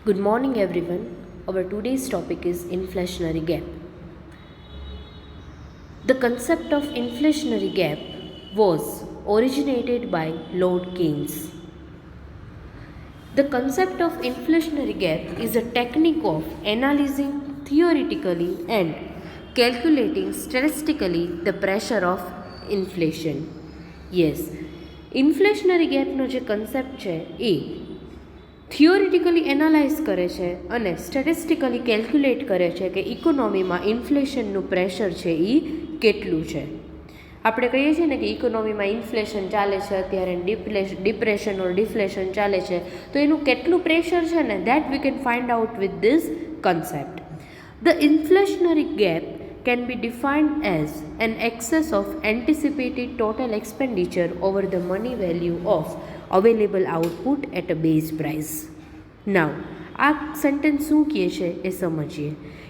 Good morning, everyone. Our today's topic is inflationary gap. The concept of inflationary gap was originated by Lord Keynes. The concept of inflationary gap is a technique of analyzing theoretically and calculating statistically the pressure of inflation. Yes, inflationary gap નો જે concept છે એ theoretically analyse કરે છે અને statistically calculate કરે છે કે ઇકોનોમીમાં ઇન્ફ્લેશનનું pressure છે એ કેટલું છે. આપણે કહીએ છીએ ને કે ઇકોનોમીમાં ઇન્ફ્લેશન ચાલે છે અત્યારે, ડિપ્રેશન ઓર ડિફ્લેશન ચાલે છે, તો એનું કેટલું પ્રેશર છે ને that we can find out with this concept. The inflationary gap can be defined as an excess of anticipated total expenditure over the money value of available output at a base price. Now, આ sentence શું કહે છે એ સમજીએ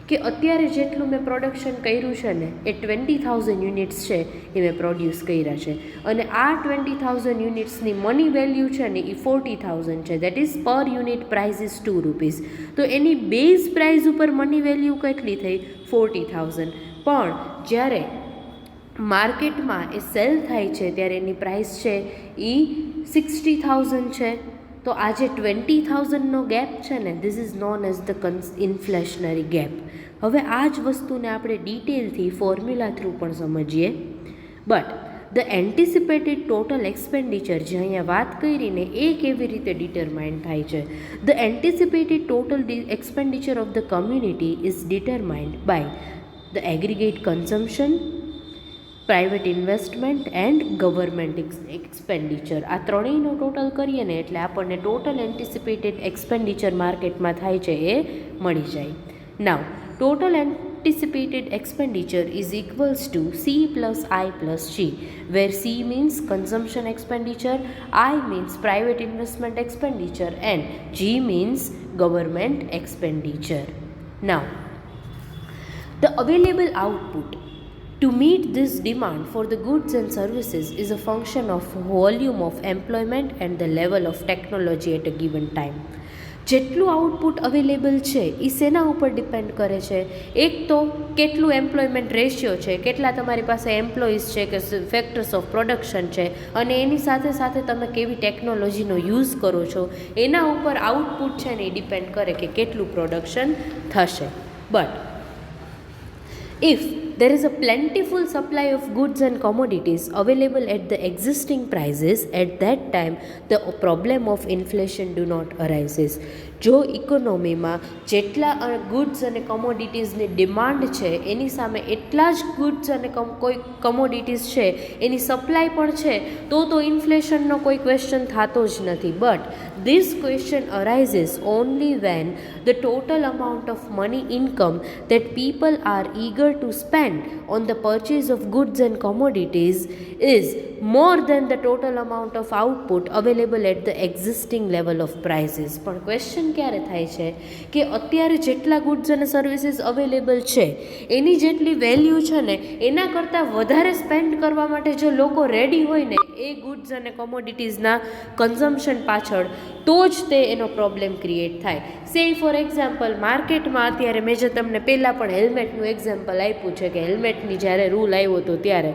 કે અત્યારે જેટલું મેં production કર્યું છે ને એ 20,000 યુનિટ્સ છે એ મેં પ્રોડ્યુસ કર્યા છે અને આ 20,000 યુનિટ્સની મની વેલ્યુ છે ને એ 40,000 છે. દેટ ઇઝ પર યુનિટ પ્રાઇસ ઇઝ ₹2. તો એની બેઝ પ્રાઇસ ઉપર મની વેલ્યુ કેટલી થઈ? 40,000. પણ જ્યારે માર્કેટમાં એ સેલ થાય છે ત્યારે એની પ્રાઇસ છે એ 60,000 છે. તો આ જે 20,000નો ગેપ છે ને this is known as the inflationary gap. હવે આ જ વસ્તુને આપણે ડિટેલથી ફોર્મ્યુલા થ્રુ પણ સમજીએ. But the anticipated total expenditure જે અહીંયા વાત કરીને એ કેવી રીતે ડિટરમાઇન થાય છે? The anticipated total expenditure of the community is determined by the aggregate consumption, private investment and government expenditure. આ ત્રણેયનો ટોટલ કરીએ ને એટલે આપણને ટોટલ એન્ટિસિપેટેડ એક્સપેન્ડિચર માર્કેટમાં થાય છે એ મળી જાય. નાવ total anticipated expenditure is equals to C plus I plus G, where C means consumption expenditure, I means private investment expenditure and G means government expenditure. Now, the available output to meet this demand for the goods and services is a function of volume of employment and the level of technology at a given time. જેટલું output available છે એ શેના ઉપર depend કરે છે? એક તો કેટલું employment ratio છે, કેટલા તમારી પાસે એમ્પ્લોઈઝ છે કે ફેક્ટર્સ ઓફ પ્રોડક્શન છે, અને એની સાથે સાથે તમે કેવી ટેકનોલોજીનો યુઝ કરો છો એના ઉપર આઉટપુટ છે ને એ ડિપેન્ડ કરે કે કેટલું પ્રોડક્શન થશે. But if there is a plentiful supply of goods and commodities available at the existing prices, at that time the problem of inflation do not arises. જો ઇકોનોમીમાં જેટલા ગુડ્સ અને કમોડિટીઝની ડિમાન્ડ છે એની સામે એટલા જ ગુડ્સ અને કોઈ કમોડિટીઝ છે એની સપ્લાય પણ છે તો ઇન્ફ્લેશનનો કોઈ ક્વેશ્ચન થતો જ નથી. But this question arises only when the total amount of money income that people are eager to spend on the purchase of goods and commodities is more than the total amount of output available at the existing level of prices. પણ question ક્યારે થાય છે કે અત્યારે જેટલા goods અને services available છે એની જેટલી વેલ્યુ છે ને એના કરતાં વધારે સ્પેન્ડ કરવા માટે જો લોકો રેડી હોય ને એ ગુડ્સ અને કોમોડિટીઝના કન્ઝમ્પશન પાછળ તો જ તે એનો પ્રોબ્લેમ ક્રિએટ થાય. સે ફોર એક્ઝામ્પલ માર્કેટમાં અત્યારે મેં જે તમને પહેલાં પણ હેલ્મેટનું એક્ઝામ્પલ આપ્યું છે કે હેલ્મેટની જ્યારે રૂલ આવ્યો હતો ત્યારે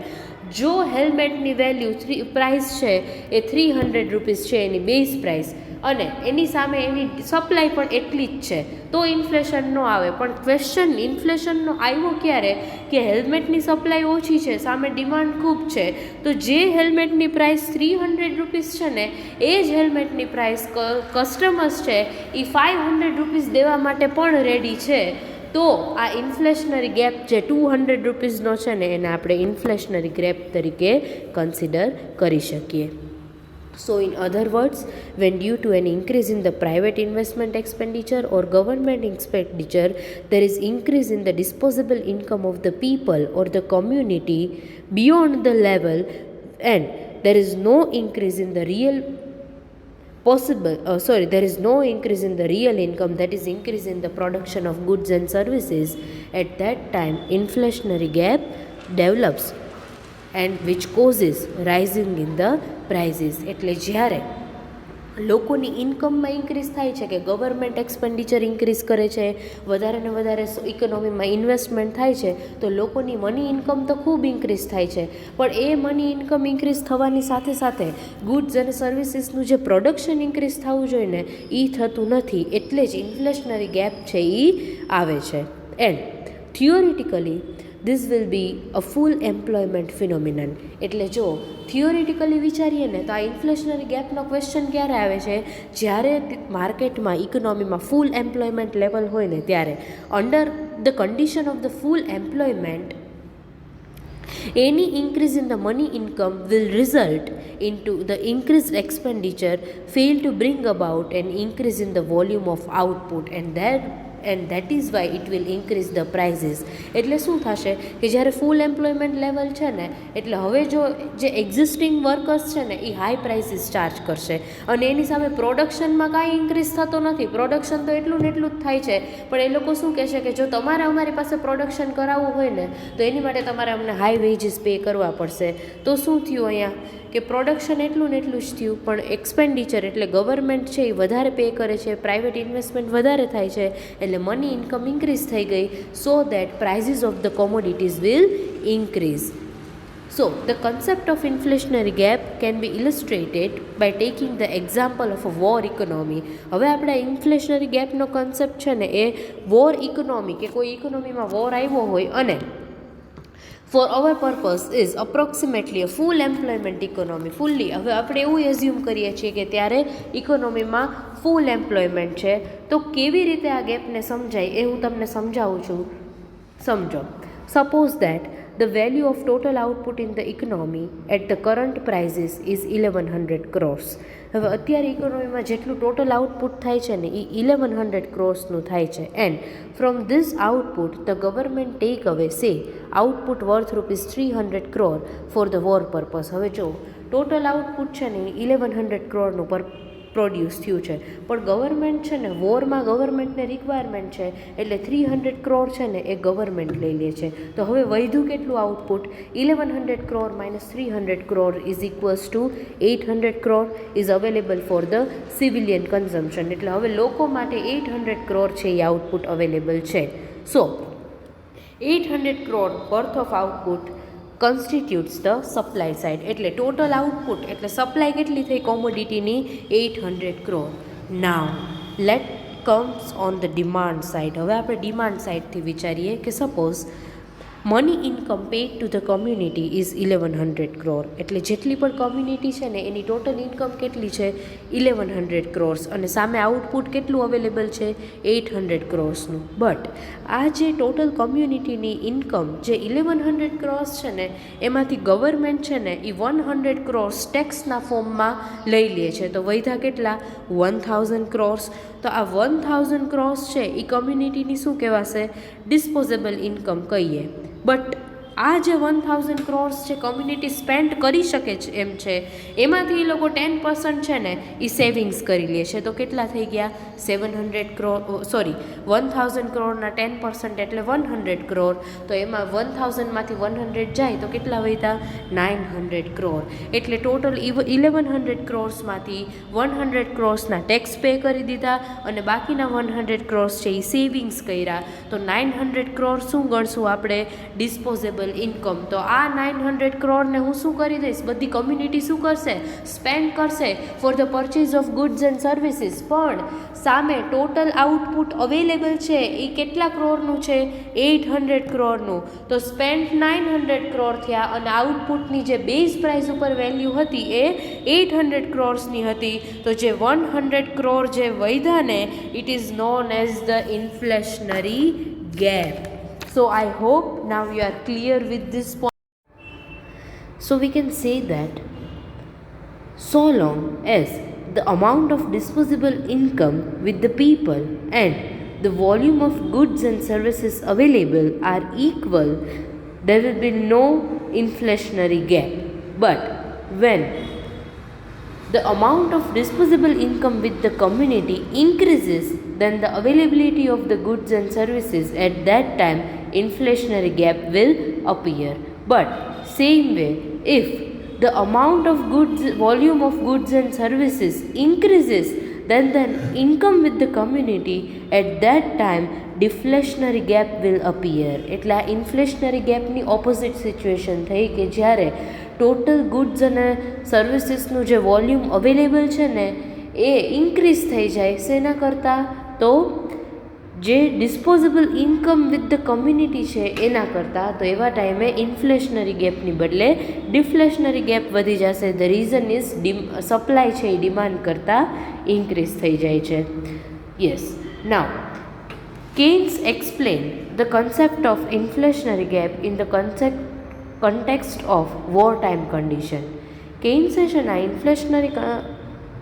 જો હેલ્મેટની વેલ્યુ પ્રાઇસ છે એ ₹300 છે એની બેઝ પ્રાઇસ, અને એની સામે એની સપ્લાય પણ એટલી જ છે તો ઇન્ફ્લેશન ન આવે. પણ ક્વેશ્ચન ઇન્ફ્લેશનનો આવ્યો ક્યારે કે હેલ્મેટની સપ્લાય ઓછી છે, સામે ડિમાન્ડ ખૂબ છે, તો જે હેલ્મેટની પ્રાઇસ ₹300 છે ને એ જ હેલ્મેટની પ્રાઇસ કસ્ટમર્સ છે એ ₹500 દેવા માટે પણ રેડી છે. તો આ ઇન્ફ્લેશનરી ગેપ જે ₹200નો છે ને એને આપણે ઇન્ફ્લેશનરી ગેપ તરીકે કન્સિડર કરી શકીએ. So in other words, when due to an increase in the private investment expenditure or government expenditure, there is increase in the disposable income of the people or the community beyond the level, and there is no increase in the there is no increase in the real income, that is increase in the production of goods and services, at that time inflationary gap develops and which causes rising in the prices. એટલે જ્યારે લોકોની ઇન્કમમાં increase થાય છે કે government expenditure increase કરે છે, વધારે ને વધારે ઇકોનોમીમાં ઇન્વેસ્ટમેન્ટ થાય છે, તો લોકોની મની ઇન્કમ તો ખૂબ ઇન્ક્રીઝ થાય છે. પણ એ મની ઇન્કમ ઇન્ક્રીઝ થવાની સાથે સાથે ગુડ્સ અને સર્વિસીસનું જે પ્રોડક્શન ઇન્ક્રીઝ થવું જોઈએ ને એ થતું નથી, એટલે જ ઇન્ફ્લેશનરી ગેપ છે એ આવે છે. And theoretically this will be a full employment phenomenon. એટલે જો થિયોરિટિકલી વિચારીએ ને તો આ ઇન્ફ્લેશનરી ગેપનો ક્વેશ્ચન ક્યારે આવે છે? જ્યારે માર્કેટમાં ઇકોનોમીમાં ફૂલ એમ્પ્લોયમેન્ટ લેવલ હોય ને ત્યારે. Under the condition of the full employment any increase in the money income will result into the increased expenditure fail to bring about an increase in the volume of output, and that is why it will increase the prices. એટલે શું થશે કે જ્યારે ફૂલ employment level છે ને એટલે હવે જો જે એક્ઝિસ્ટિંગ વર્કર્સ છે ને એ હાઈ પ્રાઇસીસ ચાર્જ કરશે અને એની સામે પ્રોડક્શનમાં કાંઈ ઇન્ક્રીઝ થતો નથી. પ્રોડક્શન તો એટલું ને એટલું જ થાય છે, પણ એ લોકો શું કહેશે કે જો તમારે અમારી પાસે પ્રોડક્શન કરાવવું હોય ને તો એની માટે તમારે અમને હાઈ વેજીસ પે કરવા પડશે. તો શું થયું અહીંયા કે પ્રોડક્શન એટલું ને એટલું જ થયું, પણ એક્સપેન્ડિચર એટલે ગવર્મેન્ટ છે એ વધારે પે કરે છે, પ્રાઇવેટ ઇન્વેસ્ટમેન્ટ વધારે થાય છે, એટલે મની ઇન્કમ ઇન્ક્રીઝ થઈ ગઈ. So that prices of the commodities will increase. So, the concept of inflationary gap can be illustrated by taking the example of a war economy. હવે આપણે ઇન્ફ્લેશનરી ગેપનો કન્સેપ્ટ છે ને એ વોર ઇકોનોમી કે કોઈ ઇકોનોમીમાં war આવ્યો હોય અને for our purpose is approximately a full employment economy. Fully હવે આપણે એવું એઝ્યુમ કરીએ છીએ કે ત્યારે ઇકોનોમીમાં ફૂલ એમ્પ્લોયમેન્ટ છે, તો કેવી રીતે આ ગેપને સમજાય એ હું તમને સમજાવું છું. સમજો. Suppose that the value of total output in the economy at the current prices is 1100 crores. હવે અત્યારે ઇકોનોમીમાં જેટલું ટોટલ આઉટપુટ થાય છે ને એ 1100 ક્રોર્સનું થાય છે. And from this output the government take away say output worth ₹300 crore for the war purpose. હવે જો ટોટલ આઉટપુટ છે ને 1100 crore પ્રોડ્યુસ થયું છે, પણ ગવર્મેન્ટ છે ને વોરમાં ગવર્મેન્ટને રિક્વાયરમેન્ટ છે એટલે 300 crore છે ને એ ગવર્મેન્ટ લઈ લે છે. તો હવે વધ્યું કેટલું output? 1100 crore minus 300 crore is equals to 800 crore is available for the civilian consumption. એટલે હવે લોકો માટે 800 crore છે એ આઉટપુટ અવેલેબલ છે. સો 800 crore worth of output constitutes the supply side. એટલે ટોટલ આઉટપુટ એટલે સપ્લાય કેટલી થઈ કોમોડિટીની? 800 crore. Now let comes on the demand side. હવે આપણે ડિમાન્ડ સાઇડથી વિચારીએ કે suppose money income paid to the community is 1100 crore. એટલે જેટલી પણ કોમ્યુનિટી છે ને એની ટોટલ ઇન્કમ કેટલી છે? 1100 crores. અને સામે આઉટપુટ કેટલું અવેલેબલ છે? 800 crores. બટ આ જે ટોટલ કોમ્યુનિટીની ઇન્કમ જે 1100 crores છે ને એમાંથી ગવર્મેન્ટ છે ને એ 100 crores ટેક્સના ફોર્મમાં લઈ લે છે. તો વધ્યા કેટલા? 1000 crores. તો આ 1000 crores છે એ કમ્યુનિટીની શું કહેવાશે? ડિસ્પોઝેબલ ઇન્કમ કહીએ. બટ આ જે 1000 crores છે કોમ્યુનિટી સ્પેન્ડ કરી શકે છે એમ છે, એમાંથી એ લોકો 10% છે ને એ સેવિંગ્સ કરી લે છે. તો કેટલા થઈ ગયા? 700 crore 1000 crore ના 10% એટલે 100 crore. તો એમાં 1000માંથી 100 જાય તો કેટલા વધ્યા? 900 crore. એટલે ટોટલ 1100 crores-માંથી 100 crores-ના ટેક્સ પે કરી દીધા અને બાકીના 100 crores છે એ સેવિંગ્સ કર્યા. તો 900 crore શું ગણશું આપણે? Disposable income. તો આ 900 crore-ને હું શું કરી દઈશ? બધી કમ્યુનિટી શું કરશે? સ્પેન્ડ કરશે for the purchase of goods and services. પણ સામે ટોટલ આઉટપુટ અવેલેબલ છે એ કેટલા ક્રોરનું છે? 800 crore-નું. તો સ્પેન્ડ 900 crore થયા અને આઉટપુટની જે બેઝ પ્રાઇસ ઉપર વેલ્યુ હતી એ 800 crores-ની હતી. તો જે 100 crore જે વધ્યા ને it is known as the inflationary gap. So I hope now you are clear with this point. So we can say that so long as the amount of disposable income with the people and the volume of goods and services available are equal, there will be no inflationary gap. But when the amount of disposable income with the community increases, then the availability of the goods and services at that time inflationary gap will appear. But same way, if the amount of goods, volume of goods and services increases, then the income with the community, at that time deflationary gap will appear. એટલે આ ઇન્ફ્લેશનરી ગેપની opposite situation થઈ કે જ્યારે total goods અને સર્વિસીસનું જે volume available છે ને એ increase થઈ જાય શેના કરતાં, તો જે disposable income with the community છે એના કરતાં. તો એવા ટાઈમે ઇન્ફ્લેશનરી ગેપની બદલે ડિફ્લેશનરી ગેપ વધી જશે. ધ રીઝન ઇઝ સપ્લાય છે એ ડિમાન્ડ કરતાં ઇન્ક્રીઝ થઈ જાય છે. Yes, now Keynes explained the concept of inflationary gap in the context of wartime condition. Keynes છે ને ઇન્ફ્લેશનરી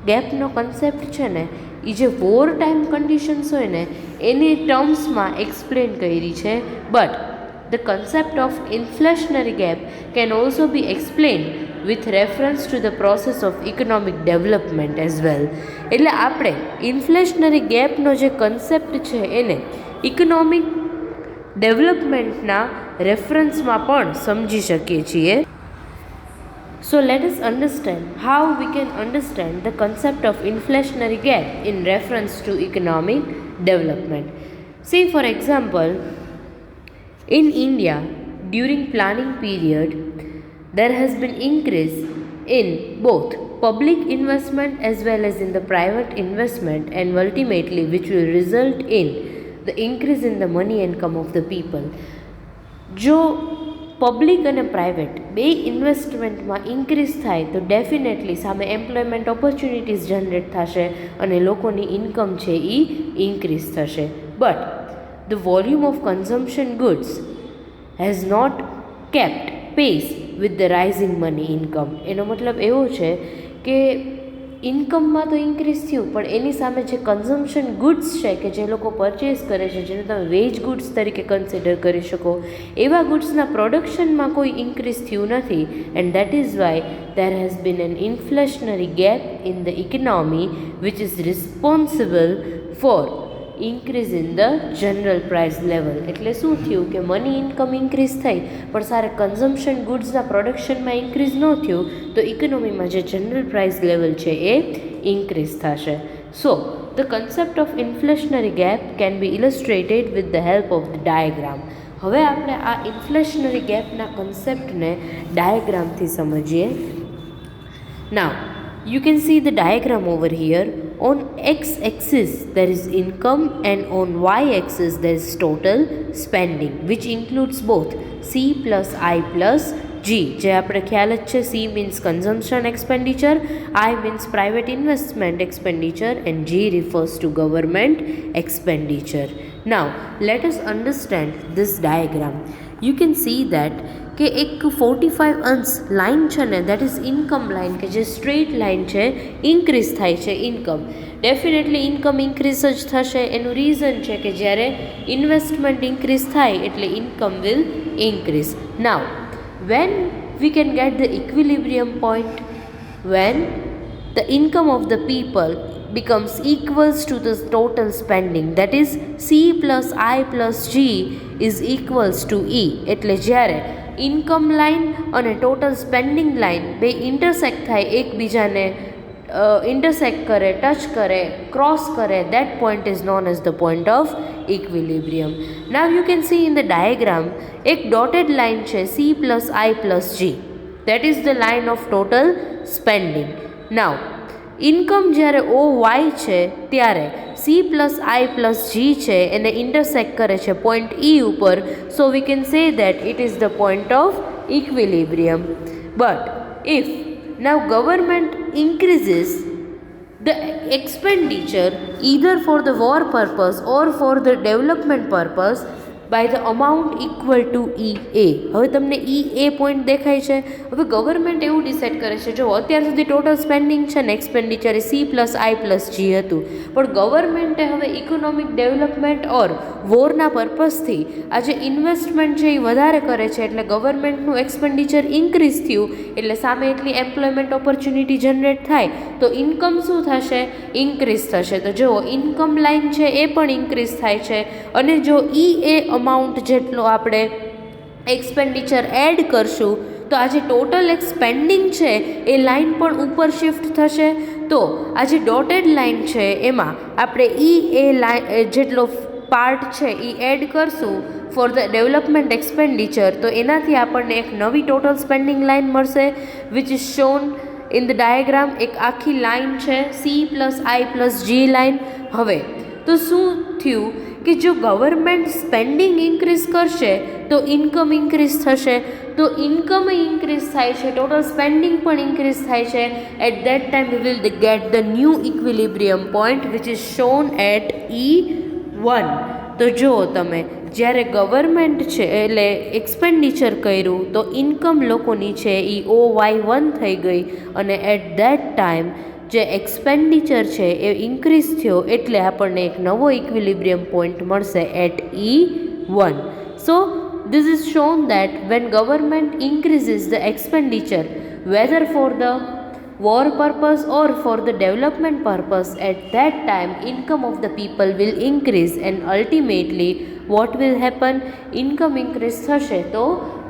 ગેપનો કન્સેપ્ટ છે ને એ જે વોર ટાઈમ કન્ડિશન્સ હોય ને એની ટર્મ્સમાં એક્સપ્લેન કરી છે. But the concept of inflationary gap can also be explain with reference to the process of economic development as well. એટલે આપણે ઇન્ફ્લેશનરી ગેપનો જે કન્સેપ્ટ છે એને ઇકોનોમિક ડેવલપમેન્ટના રેફરન્સમાં પણ સમજી શકીએ છીએ. So let us understand how we can understand the concept of inflationary gap in reference to economic development. See, for example, in India during planning period there has been increase in both public investment as well as in the private investment, and ultimately which will result in the increase in the money income of the people. જો public અને private બે ઇન્વેસ્ટમેન્ટમાં increase થાય તો definitely સામે employment opportunities generate થશે અને લોકોની income છે એ ઇન્ક્રીઝ થશે. But the volume of consumption goods has not kept pace with the rising money income. એનો મતલબ એવો છે કે ઇન્કમમાં તો ઇન્ક્રીઝ થયું પણ એની સામે જે કન્ઝમ્પશન ગુડ્સ છે કે જે લોકો પરચેઝ કરે છે, જેને તમે વેજ ગુડ્સ તરીકે કન્સિડર કરી શકો, એવા ગુડ્સના પ્રોડક્શનમાં કોઈ ઇન્ક્રીઝ થયું નથી. And that is why there has been an inflationary gap in the economy which is responsible for increase in the general price level. એટલે શું થયું કે મની ઇન્કમ ઇન્ક્રીઝ થઈ પણ સારે કન્ઝમ્પશન ગુડ્સના પ્રોડક્શનમાં ઇન્ક્રીઝ ન થયું તો ઇકોનોમીમાં જે જનરલ પ્રાઇસ લેવલ છે એ ઇન્ક્રીઝ થશે. So the concept of inflationary gap can be illustrated with the help of the diagram. હવે આપણે આ ઇન્ફ્લેશનરી ગેપના કન્સેપ્ટને ડાયાગ્રામથી સમજીએ. નાઉ you can see the diagram over here. On x-axis there is income and on y-axis there is total spending which includes both C plus I plus G. જે આપણે ખ્યાલ જ છે, C means consumption expenditure, I means private investment expenditure and G refers to government expenditure. Now let us understand this diagram. You can see that કે એક 45 અંશ line છે ને દેટ ઇઝ ઇન્કમ લાઇન કે જે સ્ટ્રેટ લાઇન છે increase થાય છે ઇન્કમ. ડેફિનેટલી ઇન્કમ ઇન્ક્રીઝ જ થશે. એનું રીઝન છે કે જ્યારે ઇન્વેસ્ટમેન્ટ ઇન્ક્રીઝ થાય એટલે income will increase. Now when we can get the equilibrium point, when the income of the people becomes equals to the total spending, that is C plus I plus G is equals to E. એટલે જ્યારે income line અને total spending line બે intersect થાય, એકબીજાને intersect કરે, touch કરે, cross કરે, that point is known as the point of equilibrium. Now you can see in the diagram એક dotted line છે C plus I plus G, that is the line of total spending. Now income જ્યારે OY છે ત્યારે C plus I plus G છે એને intersect કરે છે point E ઉપર. So we can say that it is the point of equilibrium. But if now government increases the expenditure either for the war purpose or for the development purpose by the amount equal to EA. હવે તમને EA point દેખાય છે. હવે government એવું decide કરે છે, જો અત્યાર સુધી ટોટલ સ્પેન્ડિંગ છે ને expenditure A C plus I plus G હતું, પણ ગવર્મેન્ટે હવે ઇકોનોમિક ડેવલપમેન્ટ ઓર વોરના પર્પઝથી આ જે ઇન્વેસ્ટમેન્ટ છે એ વધારે કરે છે એટલે ગવર્મેન્ટનું એક્સપેન્ડિચર ઇન્ક્રીઝ થયું એટલે સામે એટલી એમ્પ્લોયમેન્ટ ઓપોર્ચ્યુનિટી જનરેટ થાય તો ઇન્કમ શું થશે? ઇન્ક્રીઝ થશે. તો જુઓ ઇન્કમ લાઇન છે એ પણ ઇન્ક્રીઝ થાય છે અને જો EA અમાઉન્ટ જેટલો આપણે એક્સપેન્ડિચર એડ કરશું તો આ જે ટોટલ એક્સપેન્ડિંગ છે એ લાઇન પણ ઉપર શિફ્ટ થશે. તો આ જે ડોટેડ લાઇન છે એમાં આપણે એ લાઇન જેટલો પાર્ટ છે એ એડ કરશું ફોર ધ ડેવલપમેન્ટ એક્સપેન્ડિચર. તો એનાથી આપણને એક નવી ટોટલ સ્પેન્ડિંગ લાઇન મળશે which is shown in the diagram. એક આખી લાઇન છે C+I+G લાઇન. હવે તો શું થયું કે જો ગવર્મેન્ટ સ્પેન્ડિંગ ઇન્ક્રીઝ કરશે તો ઇન્કમ ઇન્ક્રીઝ થશે. તો ઇન્કમ ઇન્ક્રીઝ થાય છે, ટોટલ સ્પેન્ડિંગ પણ ઇન્ક્રીઝ થાય છે. At that time we will get the new equilibrium point which is shown at E1. તો જુઓ તમે, જ્યારે ગવર્મેન્ટ છે એટલે એક્સપેન્ડિચર કર્યું તો ઇન્કમ લોકોની છે એ OY1 થઈ ગઈ, અને એટ દેટ ટાઈમ જે એક્સપેન્ડિચર છે એ ઇન્ક્રીઝ થયો એટલે આપણને એક નવો ઇક્વિલિબ્રિયમ પોઈન્ટ મળશે at E1. So this is shown that when government increases the expenditure whether for the war purpose or for the development purpose, at that time income of the people will increase and ultimately what will happen, income increase થશે તો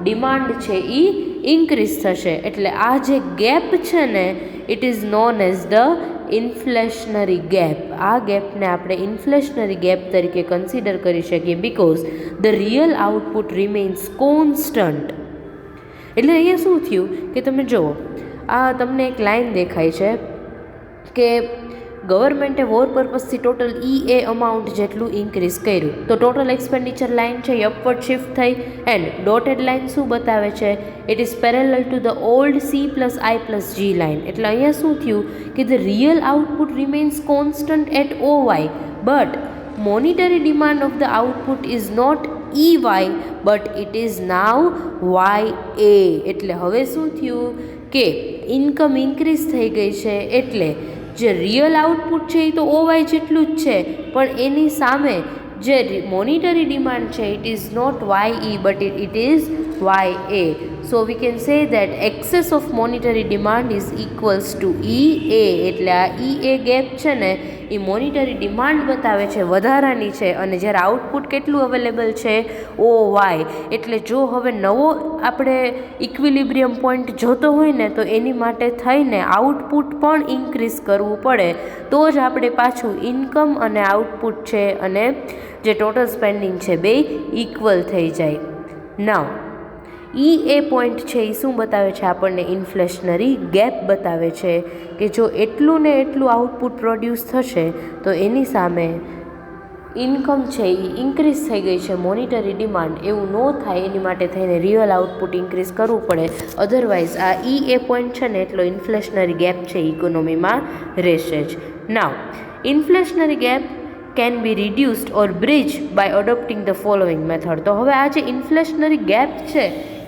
demand છે એ increase થશે. એટલે આ જે gap છે ને it is known as the inflationary gap. આ ગેપને આપણે ઇન્ફ્લેશનરી ગેપ તરીકે કન્સિડર કરી શકીએ because the real output remains constant. એટલે અહીંયા શું થયું કે તમે જુઓ, આ તમને એક લાઇન દેખાય છે કે ગવર્મેન્ટે વોર પર્પઝથી ટોટલ એ અમાઉન્ટ જેટલું ઇન્ક્રીઝ કર્યું. તો ટોટલ એક્સપેન્ડિચર લાઇન છે એ અપવર્ડ શિફ્ટ થઈ. એન્ડ ડોટેડ લાઇન શું બતાવે છે, it is parallel to the old C+I+G line. એટલે અહીંયા શું થયું કે the real output remains constant at OY, but monetary demand of the output is not EY but it is now YA. એટલે હવે શું થયું કે ઇન્કમ ઇન્ક્રીઝ થઈ ગઈ છે, એટલે જે રિયલ આઉટપુટ છે એ તો OY જેટલું જ છે, પણ એની સામે જે મોનિટરી ડિમાન્ડ છે it is not YE but it is YA. So we can say that excess of monetary demand is equals to EA. એટલે આ EA ગેપ છે ને એ મોનિટરી ડિમાન્ડ બતાવે છે, વધારાની છે, અને જ્યારે આઉટપુટ કેટલું અવેલેબલ છે OY. એટલે જો હવે નવો આપણે ઇક્વિલિબ્રિયમ પોઈન્ટ જોતો હોય ને તો એની માટે થઈને આઉટપુટ પણ ઇન્ક્રીઝ કરવું પડે, તો જ આપણે પાછું ઇન્કમ અને આઉટપુટ છે અને જે ટોટલ સ્પેન્ડિંગ છે બે ઇક્વલ થઈ જાય. નાવ એ પોઈન્ટ છે એ શું બતાવે છે આપણને, ઇન્ફ્લેશનરી ગેપ બતાવે છે કે જો એટલું ને એટલું આઉટપુટ પ્રોડ્યુસ થશે તો એની સામે ઇન્કમ છે એ ઇન્ક્રીઝ થઈ ગઈ છે, મોનિટરી ડિમાન્ડ એવું ન થાય એની માટે થઈને રિયલ આઉટપુટ ઇન્ક્રીઝ કરવું પડે. અધરવાઇઝ આ એ પોઈન્ટ છે ને એટલો ઇન્ફ્લેશનરી ગેપ છે ઇકોનોમીમાં રહેશે જ. નાવ ઇન્ફ્લેશનરી gap can be reduced or bridged by adopting the following method. તો હવે આ જે ઇન્ફ્લેશનરી ગેપ છે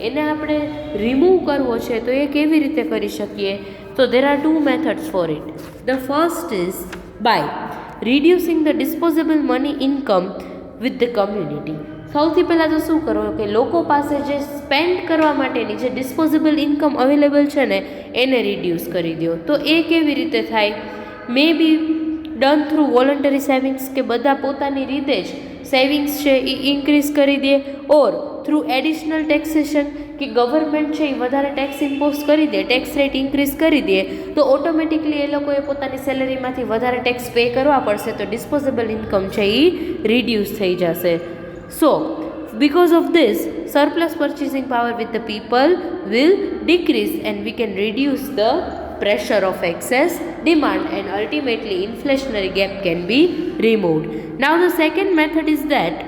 એને આપણે રિમૂવ કરવો છે તો એ કેવી રીતે કરી શકીએ? તો there are two methods for it. The first is by reducing the disposable money income with the community. સૌથી પહેલાં તો શું કરો કે લોકો પાસે જે સ્પેન્ડ કરવા માટેની જે ડિસ્પોઝેબલ ઇન્કમ અવેલેબલ છે ને એને રિડ્યુસ કરી દો. તો એ કેવી રીતે થાય? May be done through voluntary savings, કે બધા પોતાની રીતે જ સેવિંગ્સ છે એ ઇન્ક્રીઝ કરી દે, ઓર થ્રુ એડિશનલ ટેક્સેશન, કે ગવર્મેન્ટ છે એ વધારે ટેક્સ ઇમ્પોઝ કરી દે, ટેક્સ રેટ ઇન્ક્રીઝ કરી દે, તો ઓટોમેટિકલી એ લોકોએ પોતાની સેલરીમાંથી વધારે ટેક્સ પે કરવા પડશે, તો ડિસ્પોઝેબલ ઇન્કમ છે એ રિડ્યુસ થઈ જશે. સો because of this, surplus purchasing power with the people will decrease and we can reduce the pressure of excess demand and ultimately inflationary gap can be removed. Now the second method is that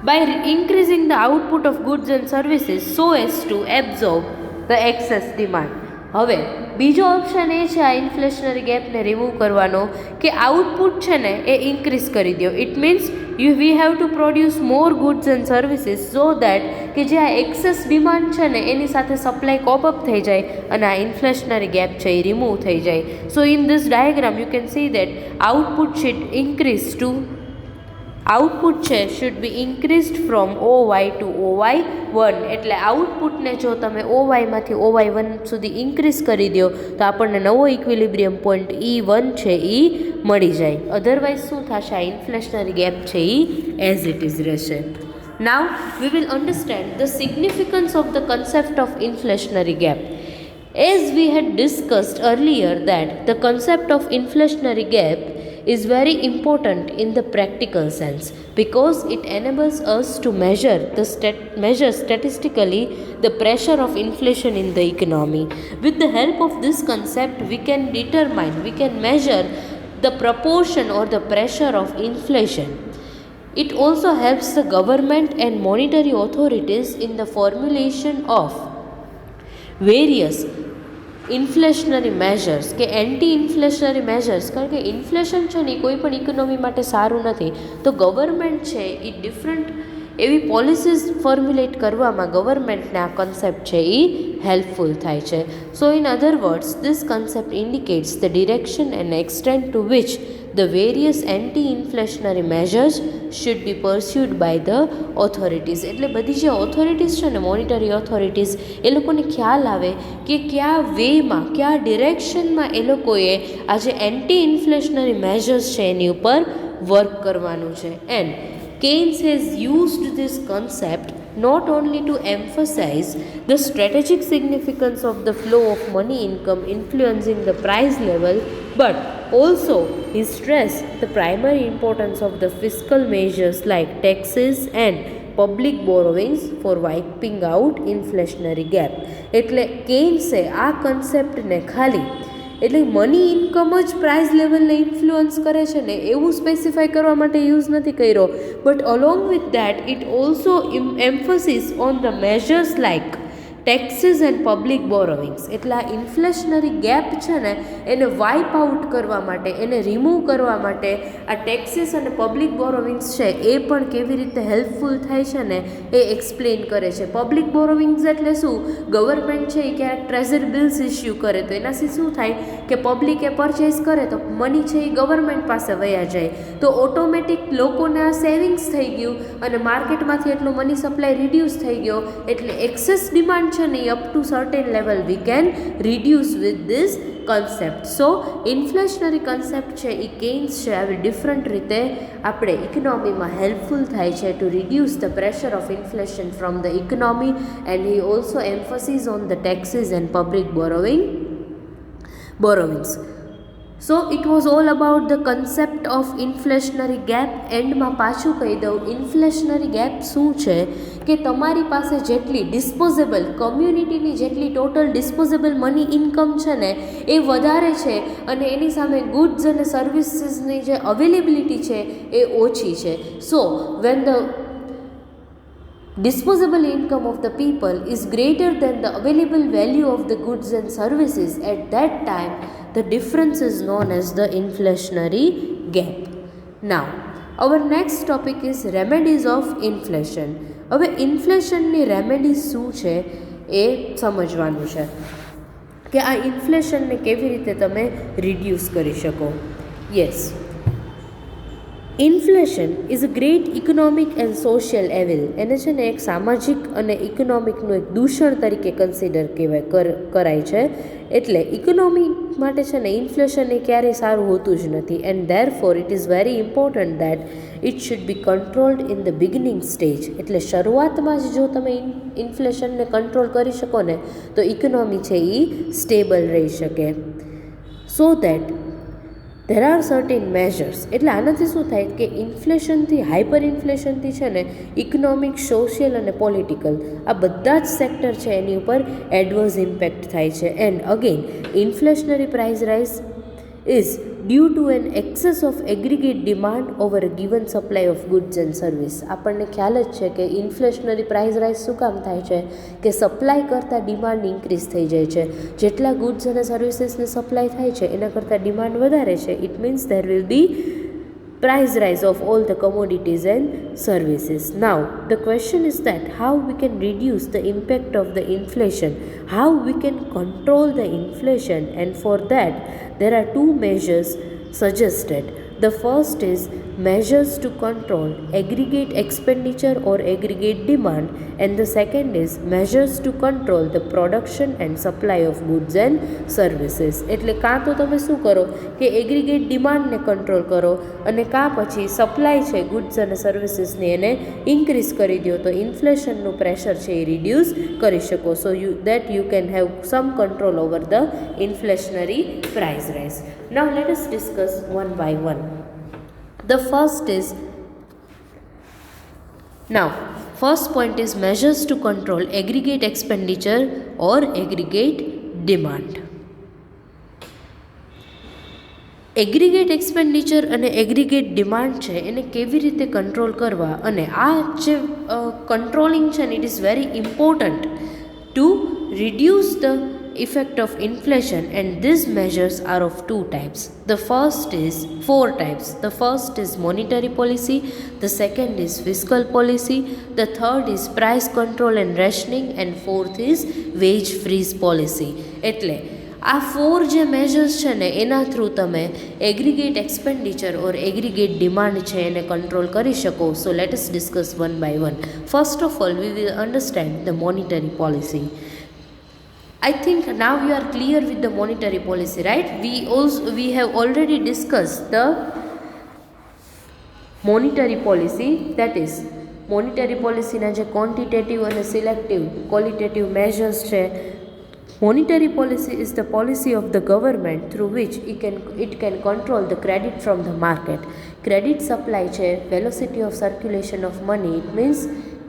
by increasing the output of goods and services so as to absorb the excess demand. હવે બીજો option A છે આ ઇન્ફ્લેશનરી ગેપને remove કરવાનો કે output છે ને એ increase કરી દો. It means we have to produce more goods and services so that કે જે આ એક્સેસ ડિમાન્ડ છે ને એની સાથે સપ્લાય કોપઅપ થઈ જાય અને આ ઇન્ફ્લેશનરી ગેપ છે એ રિમૂવ થઈ જાય. So in this diagram you can see that output should increase to output છે should be increased from OY to OY1. એટલે આઉટપુટને જો તમે OYમાંથી OY1 સુધી ઇન્ક્રીઝ કરી દો તો આપણને નવો ઇક્વિલિબ્રિયમ પોઈન્ટ E1 છે એ મળી જાય. અધરવાઇઝ શું થશે, આ ઇન્ફ્લેશનરી ગેપ છે એ એઝ ઇટ ઇઝ રહેશે. Now we will understand the significance of the concept of inflationary gap. As we had discussed earlier that the concept of inflationary gap is very important in the practical sense because it enables us to measure statistically the pressure of inflation in the economy. With the help of this concept, we can measure the proportion or the pressure of inflation. It also helps the government and monetary authorities in the formulation of various inflationary measures કે anti inflationary measures, કારણ કે inflation છે ને કોઈ પણ economy માટે સારું નથી, તો ગવર્મેન્ટ છે એ ડિફરન્ટ એવી પોલિસીસ ફોર્મ્યુલેટ કરવામાં ગવર્મેન્ટને આ કન્સેપ્ટ છે એ હેલ્પફુલ થાય છે. સો in other words this concept indicates the direction and extent two which the various anti-inflationary measures should be pursued by the authorities. એટલે બધી જે ઓથોરિટીઝ છે ને, મોનિટરી ઓથોરિટીઝ, એ લોકોને ખ્યાલ આવે કે કયા વેમાં, કયા ડિરેક્શનમાં એ લોકોએ આ જે એન્ટી ઇન્ફ્લેશનરી મેજર્સ છે એની ઉપર વર્ક કરવાનું છે. And Keynes has used this concept not only to emphasize the strategic significance of the flow of money income influencing the price level, but also he stressed the primary importance of the fiscal measures like taxes and public borrowings for wiping out inflationary gap. એટલે કેન્સે આ કન્સેપ્ટને ખાલી એટલે money income જ price લેવલને influence કરે છે ને એવું સ્પેસિફાઈ કરવા માટે યુઝ નથી કર્યો, but along with that it also emphasis on the measures like taxes and public borrowings. એટલે આ ઇન્ફ્લેશનરી ગેપ છે ને એને વાઇપ આઉટ કરવા માટે, એને રિમૂવ કરવા માટે આ ટેક્સીસ અને પબ્લિક બોરોવિંગ્સ છે એ પણ કેવી રીતે હેલ્પફુલ થાય છે ને એ એક્સપ્લેન કરે છે. પબ્લિક બોરોવિંગ્સ એટલે શું? ગવર્મેન્ટ છે એ ક્યારેક ટ્રેઝરી બિલ્સ ઇસ્યુ કરે તો એનાથી શું થાય કે પબ્લિકે પરચેસ કરે તો મની છે એ ગવર્મેન્ટ પાસે વયા જાય, તો ઓટોમેટિક લોકોને આ સેવિંગ્સ થઈ ગયું અને માર્કેટમાંથી એટલો મની સપ્લાય રિડ્યુસ થઈ ગયો, એટલે એક્સેસ ડિમાન્ડ છે ને up to certain level we can reduce with this concept. So inflationary concept છે એ કેન્સ છે આવી ડિફરન્ટ રીતે આપણે ઇકોનોમીમાં હેલ્પફુલ થાય છે to reduce the pressure of inflation from the economy, and he also emphasis on the taxes and public borrowings. So it was all about the concept of inflationary gap. એન્ડમાં પાછું કહી દઉં ઇન્ફ્લેશનરી gap શું છે કે તમારી પાસે જેટલી ડિસ્પોઝેબલ કમ્યુનિટીની જેટલી ટોટલ ડિસ્પોઝેબલ મની ઇન્કમ છે ને એ વધારે છે અને એની સામે ગુડ્સ અને સર્વિસીસની જે અવેલેબિલિટી છે એ ઓછી છે. So when the disposable income of the people is greater than the available value of the goods and services, at that time the difference is known as the inflationary gap. Now our next topic is remedies of inflation. હવે ઇન્ફ્લેશનની remedies શું છે એ સમજવાનું છે કે આ ઇન્ફ્લેશનને કેવી રીતે તમે રિડ્યુસ કરી શકો. Yes, inflation is a great economic and social evil. એને છે ને એક સામાજિક અને ઇકોનોમિકનું એક દૂષણ તરીકે કન્સિડર કરાય છે. એટલે ઇકોનોમી માટે છે ને ઇન્ફ્લેશન એ ક્યારેય સારું હોતું જ નથી, and there four it is very important that it should be controlled in the beginning stage. એટલે શરૂઆતમાં જ જો તમે ઇન્ફ્લેશનને કંટ્રોલ કરી શકો ને તો ઇકોનોમી છે એ સ્ટેબલ રહી શકે. So that there are certain measures. એટલે આનાથી શું થાય કે ઇન્ફ્લેશનથી, હાઇપર ઇન્ફ્લેશનથી છે ને ઇકોનોમિક, સોશિયલ અને પોલિટિકલ આ બધા જ સેક્ટર છે એની ઉપર એડવર્સ ઇમ્પેક્ટ થાય છે. And again inflationary price rise is due to an excess of aggregate demand over a given supply of goods and service. આપણને ખ્યાલ જ છે કે ઇન્ફ્લેશનરી પ્રાઇસ રાઇઝ શું કામ થાય છે કે સપ્લાય કરતાં ડિમાન્ડ ઇન્ક્રીઝ થઈ જાય છે. જેટલા ગુડ્સ અને સર્વિસીસને સપ્લાય થાય છે એના કરતાં ડિમાન્ડ વધારે છે. It means there will be price rise of all the commodities and services. Now the question is that how we can reduce the impact of the inflation, how we can control the inflation, and for that there are two measures suggested. The first is measures to control aggregate expenditure or aggregate demand, and the second is measures to control the production and supply of goods and services. એટલે કાં તો તમે શું કરો કે aggregate ડિમાન્ડને control કરો અને કાં પછી સપ્લાય છે ગુડ્સ અને સર્વિસીસની એને ઇન્ક્રીઝ કરી દો તો ઇન્ફ્લેશનનું પ્રેશર છે એ રિડ્યુસ કરી શકો. સો you can have some control over the inflationary price rise. Now let us discuss one by one. The first point is measures to control aggregate expenditure or aggregate demand. Aggregate expenditure અને aggregate demand છે એને કેવી રીતે control કરવા, અને આ જે controlling છે ને it is very important to reduce the effect of inflation, and these measures are of two types. Four types. The first is monetary policy, the second is fiscal policy, the third is price control and rationing, and fourth is wage freeze policy. એટલે આ four જે measures છે ને એના through તમે aggregate expenditure or aggregate demand છે એને control કરી શકો. So let us discuss one by one. First of all we will understand the monetary policy. I think now you are clear with the monetary policy, right? We have already discussed the monetary policy, that is monetary policy ના જે quantitative અને selective qualitative measures છે. Monetary policy is the policy of the government through which it can control the credit from the market. Credit supply છે, velocity of circulation of money. It means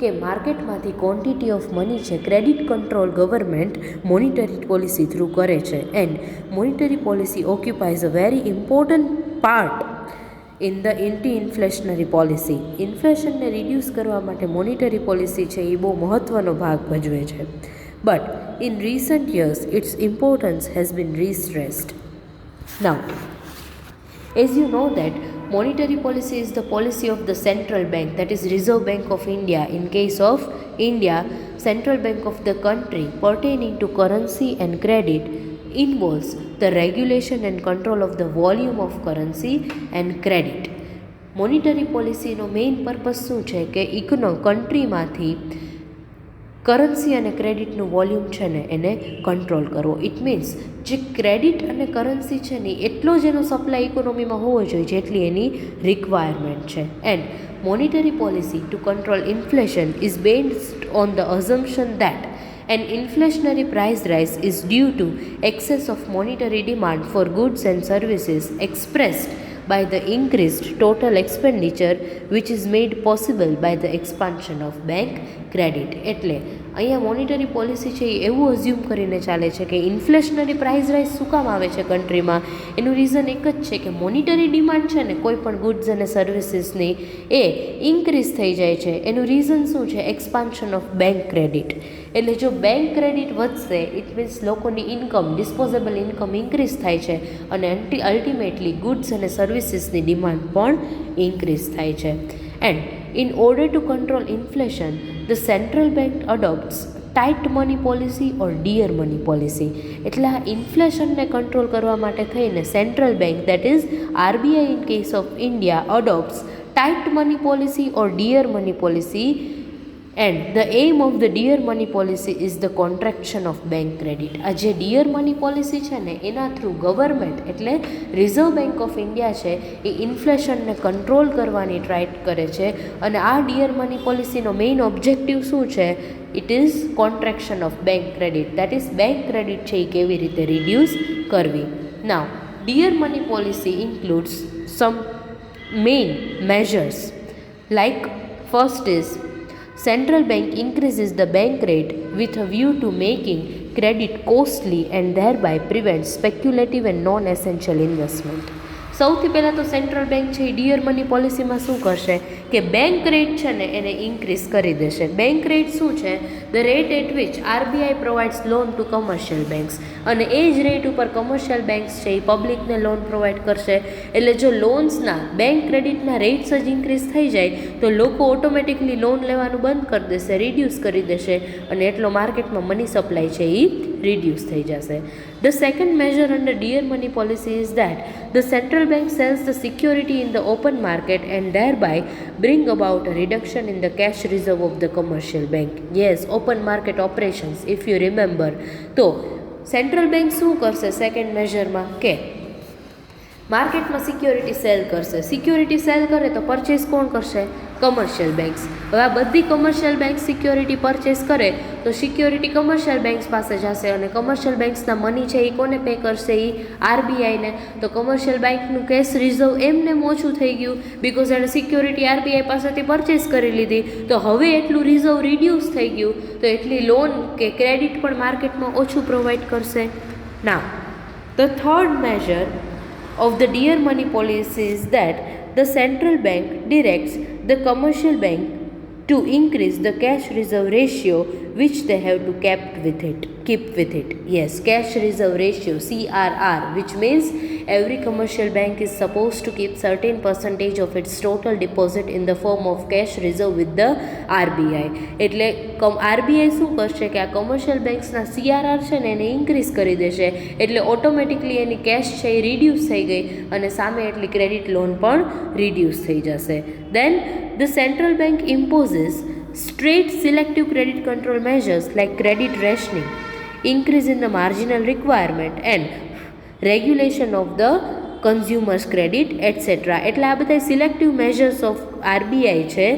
કે માર્કેટમાંથી quantity of money છે credit control government monetary policy through કરે છે. And monetary policy occupies a very important part in the anti inflationary policy. ઇન્ફ્લેશનને reduce કરવા માટે monetary policy છે એ બહુ મહત્ત્વનો ભાગ ભજવે છે. But in recent years its importance has been restressed. Now as you know that monetary policy is the policy of the central bank, that is Reserve Bank of India. In case of India, central bank of the country pertaining to currency and credit involves the regulation and control of the volume of currency and credit. Monetary policy નો main purpose શું છે કે કન્ટ્રીમાંથી currency અને ક્રેડિટનું volume છે ને એને control કરવો. It means જે ક્રેડિટ અને કરન્સી છે ને એટલો જ એનો સપ્લાય ઇકોનોમીમાં હોવો જોઈએ જેટલી એની રિક્વાયરમેન્ટ છે. And monetary policy two control inflation is based on the assumption that an inflationary price rise is due to excess of monetary demand for goods and services expressed by the increased total expenditure which is made possible by the expansion of bank credit. એટલે અહીંયા monetary policy છે એ એવું assume કરીને ચાલે છે કે ઇન્ફ્લેશનરી price rise શું કામ આવે છે કન્ટ્રીમાં. એનું રીઝન એક જ છે કે મોનિટરી ડિમાન્ડ છે ને કોઈ પણ ગુડ્સ અને સર્વિસીસની એ ઇન્ક્રીઝ થઈ જાય છે. એનું રીઝન શું છે? Expansion of bank credit. એટલે જો બેંક ક્રેડિટ વધશે ઇટ મીન્સ લોકોની ઇન્કમ ડિસ્પોઝેબલ ઇન્કમ ઇન્ક્રીઝ થાય છે અને અલ્ટિમેટલી ગુડ્સ અને સર્વિસીસની ડિમાન્ડ પણ ઇન્ક્રીઝ થાય છે. And in order to control inflation, the central bank adopts tight money policy or dear money policy. એટલે આ ઇન્ફ્લેશનને કંટ્રોલ કરવા માટે થઈને central bank that is RBI in case of India adopts tight money policy or dear money policy, and the aim of the dear money policy is the contraction of bank credit. આ જે dear money policy છે ને એના through government એટલે reserve bank of India છે એ ઇન્ફ્લેશનને control કરવાની try કરે છે. અને આ ડિયર મની પોલિસીનો મેઇન ઓબ્જેક્ટિવ શું છે? It is contraction of bank credit. That is bank credit છે એ કેવી રીતે રિડ્યુસ કરવી. Now dear money policy includes some main measures like first is central bank increases the bank rate with a view to making credit costly and thereby prevents speculative and non-essential investment. સૌથી પહેલાં તો central bank છે એ dear money પોલિસીમાં શું કરશે કે bank rate છે ને એને ઇન્ક્રીઝ કરી દેશે. બેંક રેટ શું છે? The rate at which RBI provides loan to commercial banks, અને એ જ રેટ ઉપર કમર્શિયલ બેંક્સ છે એ પબ્લિકને લોન પ્રોવાઈડ કરશે. એટલે જો લોન્સના બેંક ક્રેડિટના રેટ્સ જ ઇન્ક્રીઝ થઈ જાય તો લોકો ઓટોમેટિકલી લોન લેવાનું બંધ કરી દેશે, રિડ્યુસ કરી દેશે, અને એટલો માર્કેટમાં મની સપ્લાય છે એ reduce થઈ જશે. The second measure under dear money policy is that the central bank sells the security in the open market and thereby bring about a reduction in the cash reserve of the commercial bank. Yes, open market operations if you remember. તો central bank શું કરશે second મેજરમાં કે માર્કેટમાં security cell કરશે. Security cell કરે તો purchase કોણ કરશે? Commercial banks. હવે આ બધી કમર્શિયલ બેંક સિક્યોરિટી પરચેસ કરે તો સિક્યોરિટી કમર્શિયલ બેંક્સ પાસે જશે અને કમર્શિયલ બેંક્સના મની છે એ કોને પે કરશે? એ આરબીઆઈને. તો કમર્શિયલ બેંકનું કેશ રિઝર્વ એમને ઓછું થઈ ગયું બિકોઝ એણે સિક્યોરિટી આરબીઆઈ પાસેથી પરચેસ કરી લીધી. તો હવે એટલું રિઝર્વ રિડ્યુસ થઈ ગયું તો એટલી લોન કે ક્રેડિટ પણ માર્કેટમાં ઓછું પ્રોવાઈડ કરશે. નાવ the third major of the dear money policy is that the central bank directs the commercial bank to increase the cash reserve ratio which they have to keep with it. Yes, cash reserve ratio CRR, which means every commercial bank is supposed to keep certain percentage of its total deposit in the form of cash reserve with the RBI. એટલે RBI શું કરશે કે આ commercial બેંક્સના CRR છે ને એને increase કરી દેશે એટલે ઓટોમેટિકલી એની કેશ છે એ રિડ્યુસ થઈ ગઈ અને સામે એટલી ક્રેડિટ લોન પણ રિડ્યુસ થઈ જશે. દેન the central bank imposes straight selective credit control measures like credit rationing, increase in the marginal requirement and regulation of the consumers credit etc. એટલે આ બધા સિલેક્ટિવ મેજર્સ ઓફ આરબીઆઈ છે.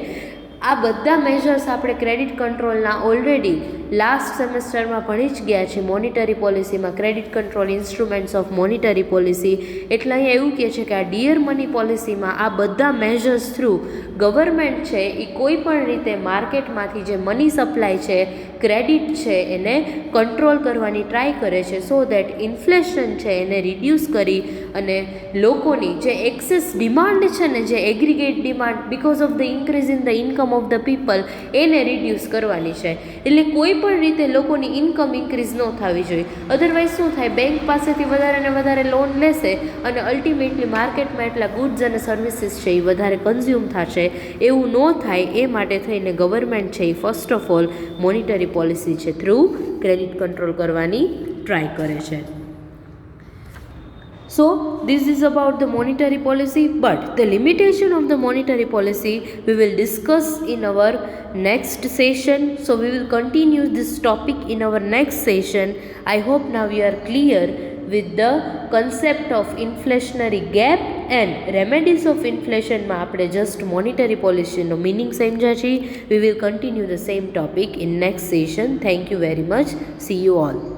આ બધા measures આપણે ક્રેડિટ કંટ્રોલના ઓલરેડી લાસ્ટ સેમેસ્ટરમાં ભણી જ ગયા છે. મોનિટરી પોલિસીમાં credit control instruments of monetary policy. એટલે અહીંયા એવું કહે છે કે આ ડિયર મની પોલિસીમાં આ બધા મેજર્સ થ્રુ ગવર્મેન્ટ છે એ કોઈ પણ રીતે માર્કેટમાંથી જે મની સપ્લાય છે ક્રેડિટ છે એને કંટ્રોલ કરવાની ટ્રાય કરે છે સો દેટ ઇન્ફ્લેશન છે એને રિડ્યુસ કરી અને લોકોની જે એક્સેસ ડિમાન્ડ છે ને જે aggregate demand because of the increase in the income of the people એને રિડ્યુસ કરવાની છે. એટલે કોઈ પણ રીતે લોકોની ઇન્કમ ઇન્ક્રીઝ ન થવી જોઈએ. અધરવાઇઝ શું થાય? બેંક પાસેથી વધારે ને વધારે લોન લેશે અને અલ્ટિમેટલી માર્કેટમાં એટલા ગુડ્સ અને સર્વિસીસ છે એ વધારે કન્ઝ્યુમ થશે. એવું ન થાય એ માટે થઈને ગવર્મેન્ટ છે એ first of all monetary policy છે થ્રુ ક્રેડિટ કંટ્રોલ કરવાની ટ્રાય કરે છે. So this is about the monetary policy, but the limitation of the monetary policy we will discuss in our next session. So we will continue this topic in our next session. I hope now you are clear with the concept of inflationary gap and remedies of inflation માં આપણે just monetary policy નો meaning સમજ્યા છીએ. We will continue the same topic in next session. Thank you very much. See you all.